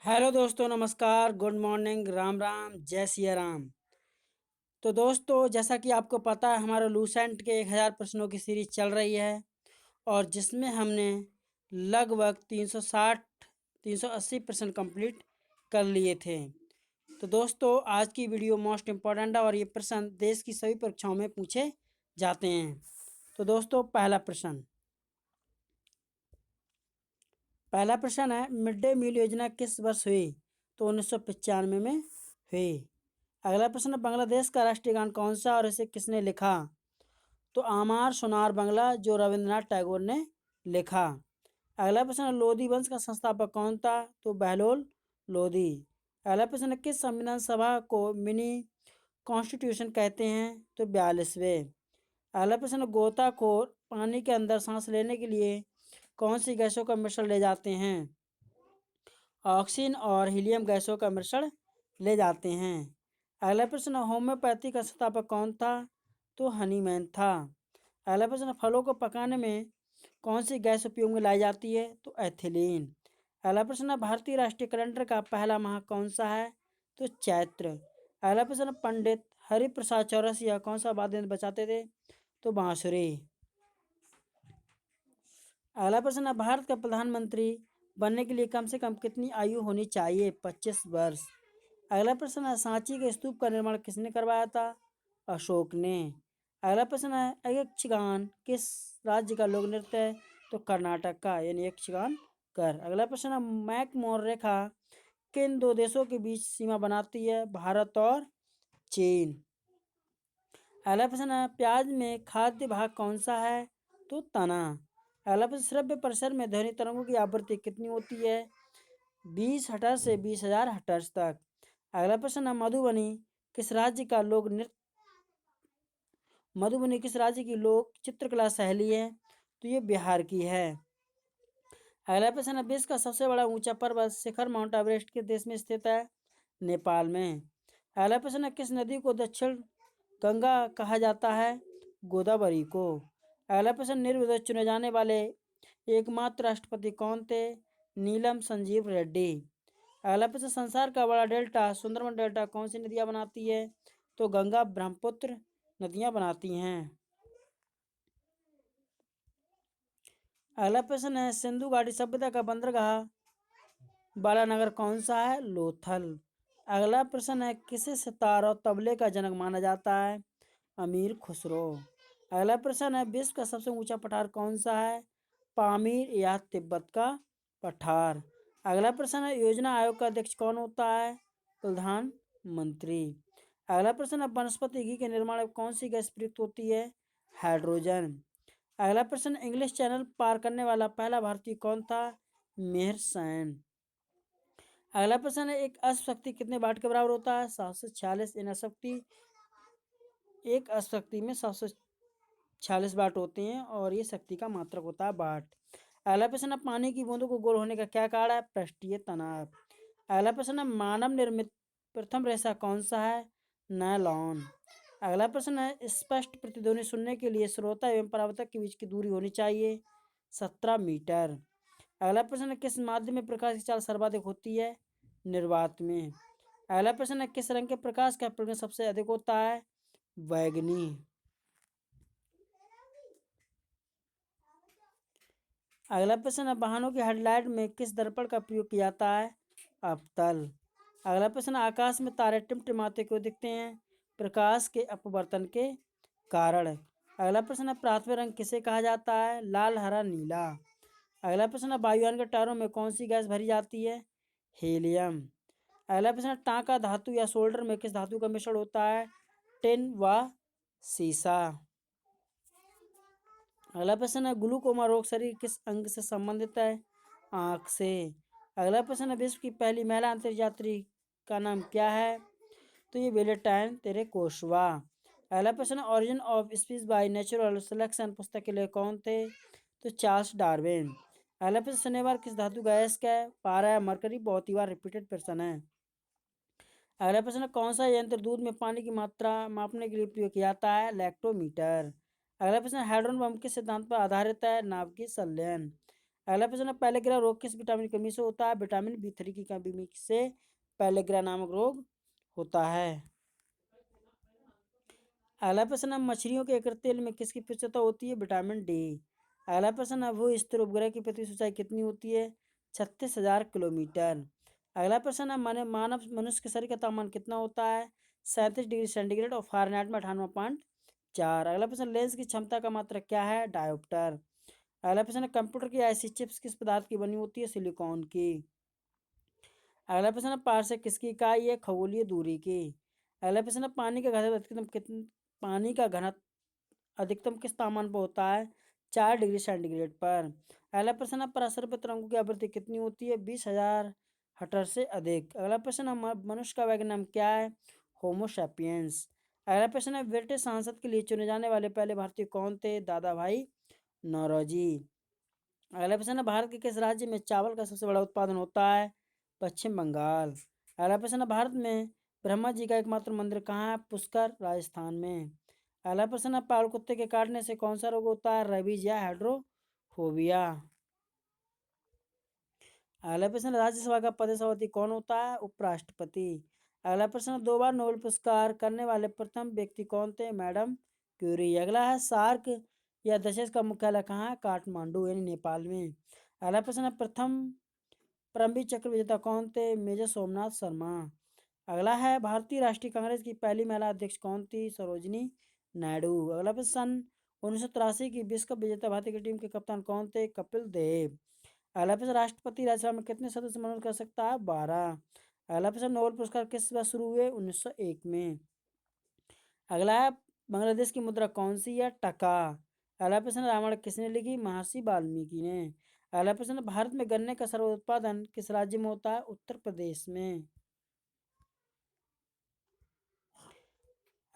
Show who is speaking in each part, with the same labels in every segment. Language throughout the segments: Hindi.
Speaker 1: हेलो दोस्तों, नमस्कार, गुड मॉर्निंग, राम राम, जय सिया राम। तो दोस्तों, जैसा कि आपको पता है, हमारा लूसेंट के 1000 प्रश्नों की सीरीज चल रही है और जिसमें हमने लगभग 360 380 प्रश्न कंप्लीट कर लिए थे। तो दोस्तों, आज की वीडियो मोस्ट इम्पोर्टेंट है और ये प्रश्न देश की सभी परीक्षाओं में पूछे जाते हैं। तो दोस्तों, पहला प्रश्न है, मिड डे मील योजना किस वर्ष हुई? तो 1995 में हुई। अगला प्रश्न, बांग्लादेश का राष्ट्रीय गान कौन सा और इसे किसने लिखा? तो आमार सोनार बांग्ला, जो रविंद्रनाथ टैगोर ने लिखा। अगला प्रश्न, लोधी वंश का संस्थापक कौन था? तो बहलोल लोधी। अगला प्रश्न, किस संविधान सभा को मिनी कॉन्स्टिट्यूशन कहते हैं? तो 42वें। अगला प्रश्न, गोताखोर पानी के अंदर सांस लेने के लिए कौन सी गैसों का मिश्रण ले जाते हैं? ऑक्सीजन और हीलियम गैसों का मिश्रण ले जाते हैं। अगला प्रश्न, होम्योपैथी का संस्थापक कौन था? तो हनीमैन था। अगला प्रश्न, फलों को पकाने में कौन सी गैस उपयोग में लाई जाती है? तो एथिलीन। अगला प्रश्न, भारतीय राष्ट्रीय कैलेंडर का पहला माह कौन सा है? तो चैत्र। अगला प्रश्न, पंडित हरिप्रसाद चौरसिया कौन सा वाद्य यंत्र बजाते थे? तो बांसुरी। अगला प्रश्न, भारत का प्रधानमंत्री बनने के लिए कम से कम कितनी आयु होनी चाहिए? 25 वर्ष। अगला प्रश्न है, सांची के स्तूप का निर्माण किसने करवाया था? अशोक ने। अगला प्रश्न है, यक्षगान किस राज्य का लोक नृत्य है? तो कर्नाटक का, यानी यक्षगान कर। अगला प्रश्न है, मैकमोहन रेखा किन दो देशों के बीच सीमा बनाती है? भारत और चीन। अगला प्रश्न है, प्याज में खाद्य भाग कौन सा है? तो तना। अगला प्रश्न, श्रव्य परिसर में ध्वनि तरंगों की आवृत्ति कितनी होती है? 20 हर्ट्ज से 20,000 हर्ट्ज तक। अगला प्रश्न है, मधुबनी किस राज्य की लोक चित्रकला शैली है? तो ये बिहार की है। अगला प्रश्न है, विश्व का सबसे बड़ा ऊंचा पर्वत शिखर माउंट एवरेस्ट किस देश में स्थित है? नेपाल में। अगला प्रश्न है, किस नदी को दक्षिण गंगा कहा जाता है? गोदावरी को। अगला प्रश्न, निर्विरोध चुने जाने वाले एकमात्र राष्ट्रपति कौन थे? नीलम संजीव रेड्डी। अगला प्रश्न, संसार का बड़ा डेल्टा सुंदरबन डेल्टा कौन सी नदियां बनाती है? तो गंगा ब्रह्मपुत्र नदियां बनाती हैं। अगला प्रश्न है, सिंधु घाटी सभ्यता का बंदरगाह वाला नगर कौन सा है? लोथल। अगला प्रश्न है, किसे सितार और तबले का जनक माना जाता है? अमीर खुसरो। अगला प्रश्न है, विश्व का सबसे ऊंचा पठार कौन सा है? पामीर या तिब्बत का पठार। अगला प्रश्न है, योजना आयोग का अध्यक्ष कौन होता है? प्रधानमंत्री। अगला प्रश्न है, वनस्पति घी के निर्माण में कौन सी गैस प्रयुक्त होती है? हाइड्रोजन। अगला प्रश्न, इंग्लिश चैनल पार करने वाला पहला भारतीय कौन था? मेहर सैन। अगला प्रश्न है, एक अश्वशक्ति कितने वाट के बराबर होता है? 746। इन अश्वशक्ति एक अश्वशक्ति में 746 वाट होते हैं और ये शक्ति का मात्रक होता है वाट। अगला प्रश्न है, पानी की बूंदों को गोल होने का क्या कारण है? पृष्ठीय तनाव। अगला प्रश्न है, मानव निर्मित प्रथम रेशा कौन सा है? नायलॉन। अगला प्रश्न है, स्पष्ट प्रतिध्वनि सुनने के लिए श्रोता एवं परावर्तक के बीच की दूरी होनी चाहिए 17 मीटर। अगला प्रश्न है, किस माध्यम में प्रकाश की चाल सर्वाधिक होती है? निर्वात में। अगला प्रश्न है, किस रंग के प्रकाश का प्रयोग सबसे अधिक होता है? बैगनी। अगला प्रश्न है, वाहनों की हेडलाइट में किस दर्पण का प्रयोग किया जाता है? अवतल। अगला प्रश्न, आकाश में तारे टिमटिमाते क्यों दिखते हैं? प्रकाश के अपवर्तन के कारण। अगला प्रश्न है, प्राथमिक रंग किसे कहा जाता है? लाल, हरा, नीला। अगला प्रश्न है, वायुयान के टायरों में कौन सी गैस भरी जाती है? हीलियम। अगला प्रश्न है, टांका धातु या सोल्डर में किस धातु का मिश्रण होता है? टिन व सीसा। अगला प्रश्न है, ग्लूकोमा रोग शरीर किस अंग से संबंधित है? आंख से। अगला प्रश्न है, विश्व की पहली महिला अंतरिक्ष यात्री का नाम क्या है? तो ये वेलेंटाइन तेरेकोशवा। अगला प्रश्न, origin of species by natural selection पुस्तक के लिए कौन थे? तो चार्ल्स डार्विन। अगला प्रश्न, शनिवार किस धातु का अयस्क है? पारा या मरकरी। बहुत ही बार रिपीटेड प्रश्न है। अगला प्रश्न, कौन सा यंत्र दूध में पानी की मात्रा मापने के लिए प्रयोग किया जाता है? लैक्टोमीटर। अगला प्रश्न, हाइड्रोजन बम किस सिद्धांत पर आधारित है? नाभिकीय संलयन। अगला प्रश्न है, पैलेग्रा रोग किस विटामिन की कमी से होता है? विटामिन B3 की कमी से पैलेग्रा नामक रोग होता है। अगला प्रश्न है, मछलियों के यकृत तेल में किसकी प्रचुरता होती है? Vitamin D। अगला प्रश्न है, भू स्थिर उपग्रह की पृथ्वी की ऊंचाई कितनी होती है? 36,000 किलोमीटर। अगला प्रश्न है, मानव मनुष्य के शरीर का तापमान कितना होता है? 37 डिग्री सेंटीग्रेड और फ़ारेनहाइट में 98.4। अगला प्रश्न, लेंस की क्षमता का मात्रक क्या है? डायोप्टर। अगला प्रश्न है, कंप्यूटर की ऐसी चिप्स किस पदार्थ की बनी होती है? सिलिकॉन की। अगला प्रश्न है, पारसेक किसकी इकाई है? खगोलीय दूरी की। अगला प्रश्न है, पानी का घनत्व अधिकतम किस तापमान पर होता है? 4 डिग्री सेंटीग्रेड पर। अगला प्रश्न है, पराशर पर तरंगों की आवृत्ति कितनी होती है? 20,000 हर्ट्ज से अधिक। अगला प्रश्न है, मनुष्य का वैज्ञानिक नाम क्या है? होमोसैपियंस। अगला प्रश्न है, ब्रिटिश संसद के लिए चुने जाने वाले पहले भारतीय कौन थे? दादा भाई नौरोजी। अगला प्रश्न है, भारत के किस राज्य में चावल का सबसे बड़ा उत्पादन होता है? पश्चिम बंगाल। अगला प्रश्न है, भारत में ब्रह्मा जी का एकमात्र मंदिर कहाँ है? पुष्कर, राजस्थान में। अगला प्रश्न है, पाल कुत्ते के काटने से कौन सा रोग होता है? रेबीज या हाइड्रोफोबिया। अगला प्रश्न, राज्यसभा का पद सभापति कौन होता है? उपराष्ट्रपति। अगला प्रश्न, 2 बार नोबेल पुरस्कार करने वाले प्रथम व्यक्ति कौन थे? Madam Curie. अगला है, सार्क या दशेस का मुख्यालय कहाँ है? काठमांडू यानी नेपाल में। अगला प्रश्न है, प्रथम परमवीर चक्र विजेता कौन थे? मेजर सोमनाथ शर्मा। अगला है, भारतीय राष्ट्रीय कांग्रेस की पहली महिला अध्यक्ष कौन थी? सरोजिनी नायडू। अगला प्रश्न, सन 1983 की विश्व कप विजेता भारतीय की टीम के कप्तान कौन थे? कपिल देव। अगला प्रश्न, राष्ट्रपति राज्यसभा में कितने सदस्य मनोनीत कर सकता है? 12। अगला प्रश्न, नोबेल पुरस्कार किस वर्ष शुरू हुए? 1901 में। अगला है, बांग्लादेश की मुद्रा कौन सी है? टका। अगला प्रश्न, रामायण किसने लिखी? महर्षि वाल्मीकि ने। अगला प्रश्न, भारत में गन्ने का सर्वोत्पादन किस राज्य में होता है? उत्तर प्रदेश में।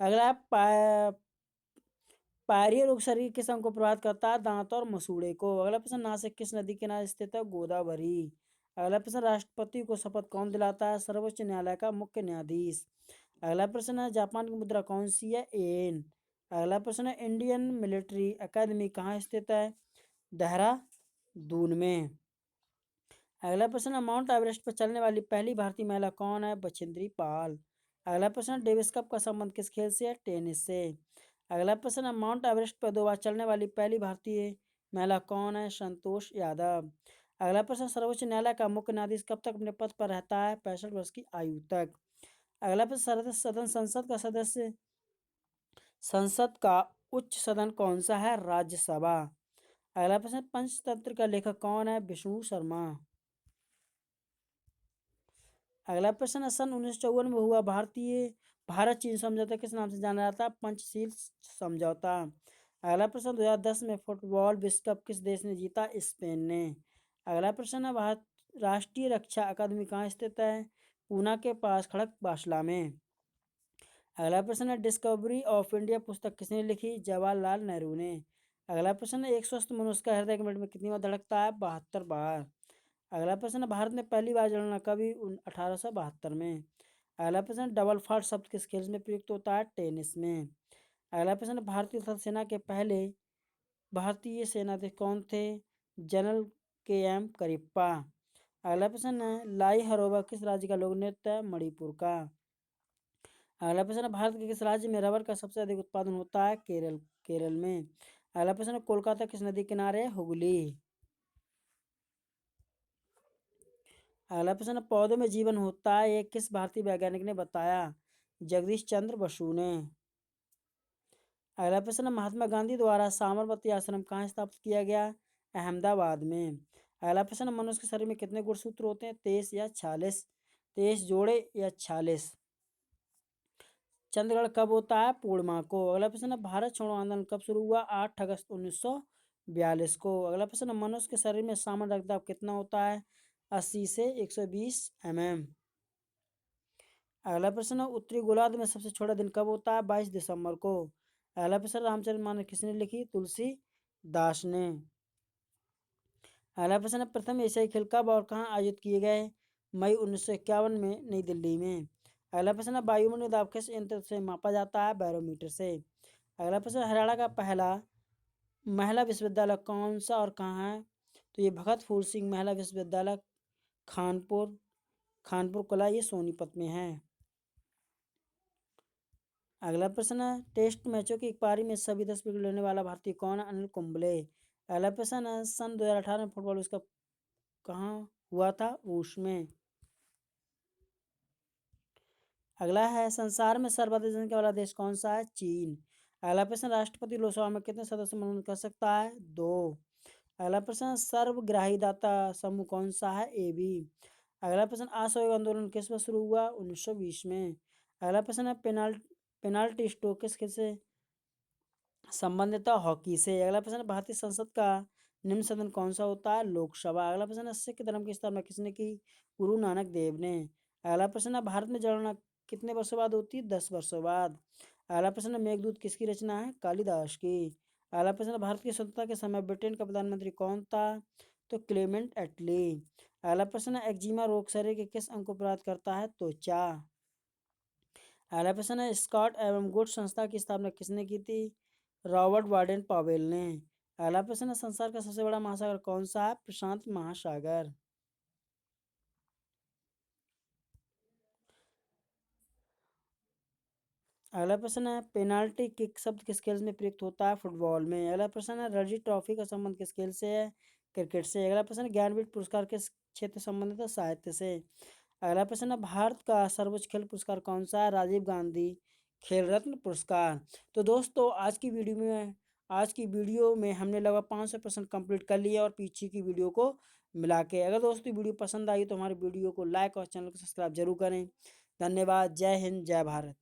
Speaker 1: अगला है, पायरिया रोग शरीर के किस अंग को प्रभावित करता है? दांत और मसूड़े को। अगला प्रश्न, नासिक किस नदी के किनारे स्थित है? गोदावरी। अगला प्रश्न, राष्ट्रपति को शपथ कौन दिलाता है? सर्वोच्च न्यायालय का मुख्य न्यायाधीश। अगला प्रश्न है, जापान की मुद्रा कौन सी है? येन। अगला प्रश्न है, इंडियन मिलिट्री एकेडमी कहाँ स्थित है? देहरादून में। अगला प्रश्न है, माउंट एवरेस्ट पर चलने वाली पहली भारतीय महिला कौन है? बछेंद्री पाल। अगला प्रश्न है, डेविस कप का संबंध किस खेल से है? टेनिस से। अगला प्रश्न है, माउंट एवरेस्ट पर 2 बार चलने वाली पहली भारतीय महिला कौन है? संतोष यादव। अगला प्रश्न, सर्वोच्च न्यायालय का मुख्य न्यायाधीश कब तक अपने पद पर रहता है? 65 वर्ष की आयु तक। अगला प्रश्न, सदन संसद का उच्च सदन कौन सा है? राज्यसभा। अगला प्रश्न, पंचतंत्र का लेखक कौन है? विष्णु शर्मा। अगला प्रश्न है, सन 1954 में हुआ भारत चीन समझौता किस नाम से जाना जाता है? पंचशील समझौता। अगला प्रश्न, 2010 में फुटबॉल विश्व कप किस देश ने जीता? स्पेन ने। अगला प्रश्न है, भारत राष्ट्रीय रक्षा अकादमी कहाँ स्थित है? पूना के पास खड़कवासला में। अगला प्रश्न है, डिस्कवरी ऑफ इंडिया पुस्तक किसने लिखी? जवाहरलाल नेहरू ने। अगला प्रश्न है, एक स्वस्थ मनुष्य का हृदय एक मिनट में कितनी बार धड़कता है? 72 बार। अगला प्रश्न है, भारत ने पहली बार जनगणना कभी? 1872 में। अगला प्रश्न, डबल फाल्ट शब्द किस खेल में प्रयुक्त होता है? टेनिस में। अगला प्रश्न, भारतीय थल सेना के पहले भारतीय सेनाध्यक्ष कौन थे? General KM Cariappa. अगला प्रश्न है, लाई हरोबा किस राज्य का लोक नृत्य है? मणिपुर का। अगला प्रश्न है, भारत के किस राज्य में रबर का सबसे अधिक उत्पादन होता है? केरल में। अगला प्रश्न है, कोलकाता किस नदी किनारे है? हुगली। अगला प्रश्न है, पौधों में जीवन होता है, ये किस भारतीय वैज्ञानिक ने बताया? जगदीश चंद्र बसु ने। अगला प्रश्न है, महात्मा गांधी द्वारा साबरमती आश्रम कहाँ स्थापित किया गया? अहमदाबाद में। अगला प्रश्न है, मनुष्य के शरीर में कितने गुणसूत्र होते हैं? 23 या 46? 23 जोड़े या 46? चंद्रग्रहण कब होता है? पूर्णिमा को। अगला प्रश्न है, भारत छोड़ो आंदोलन कब शुरू हुआ? 8 अगस्त 1942 को। अगला प्रश्न है, मनुष्य के शरीर में सामान्य रक्तदाब कितना होता है? 80 से 120 mm। अगला प्रश्न है, उत्तरी गोलार्ध में सबसे छोटा दिन कब होता है? 22 दिसंबर को। अगला प्रश्न, रामचरितमानस किसने लिखी? तुलसीदास ने। अगला प्रश्न है, प्रथम एशियाई खेल कब और कहाँ आयोजित किए गए? मई 1951 में नई दिल्ली में। अगला प्रश्न है, वायुमंडलीय दाब किस यंत्र से मापा जाता है? बैरोमीटर से। अगला प्रश्न, हरियाणा का पहला महिला विश्वविद्यालय कौन सा और कहाँ है? तो ये भगत फूल सिंह महिला विश्वविद्यालय खानपुर खानपुर कला, ये सोनीपत में है। अगला प्रश्न है, टेस्ट मैचों की एक पारी में सभी 10 विकेट लेने वाला भारतीय कौन है? अनिल कुंबले। अगला प्रश्न है, सन 2018 में फुटबॉल विश्व कप कहाँ हुआ था? रूस में। अगला है, संसार में सर्वाधिक जनसंख्या वाला देश कौन सा है? चीन। अगला प्रश्न, राष्ट्रपति लोकसभा में कितने सदस्य मनोनीत कर सकता है? 2। अगला प्रश्न, सर्वग्राही दाता समूह कौन सा है? AB। अगला प्रश्न, असहयोग आंदोलन किस वर्ष शुरू हुआ? 1920 में। अगला प्रश्न है, पेनाल्टी स्ट्रोक किस खेल से संबंधित है? हॉकी से। अगला प्रश्न, भारतीय संसद का निम्न सदन कौन सा होता है? लोकसभा। अगला प्रश्न है, सिख धर्म की स्थापना किसने की? गुरु नानक देव ने। अगला प्रश्न है, भारत में जनगणना कितने वर्षों बाद होती है? 10 वर्षों बाद। अगला प्रश्न है, मेघदूत किसकी रचना है? कालिदास की। अगला प्रश्न है, भारत की स्वतंत्रता के समय ब्रिटेन का प्रधानमंत्री कौन था? तो क्लेमेंट एटली। अगला प्रश्न है, एक्जिमा रोग शरीर के किस अंग को प्रभावित करता है? त्वचा। अगला प्रश्न है, स्कॉट एवं गुड संस्था की स्थापना किसने की थी? रॉबर्ट वार्डन पॉवेल ने। अगला प्रश्न है, संसार का सबसे बड़ा महासागर कौन सा है? प्रशांत महासागर। अगला प्रश्न है, पेनाल्टी किक शब्द किस खेल में प्रयुक्त होता है? फुटबॉल में। अगला प्रश्न है, रणजी ट्रॉफी का संबंध किस खेल से है? क्रिकेट से। अगला प्रश्न है, ज्ञानपीठ पुरस्कार किस क्षेत्र से संबंधित है? साहित्य से। अगला प्रश्न है, भारत का सर्वोच्च खेल पुरस्कार कौन सा है? राजीव गांधी खेल रत्न पुरस्कार। तो दोस्तों, आज की वीडियो में हमने लगभग 500 प्रश्न कंप्लीट कर लिए और पीछे की वीडियो को मिला के। अगर दोस्तों वीडियो पसंद आई तो हमारी वीडियो को लाइक और चैनल को सब्सक्राइब जरूर करें। धन्यवाद। जय हिंद, जय भारत।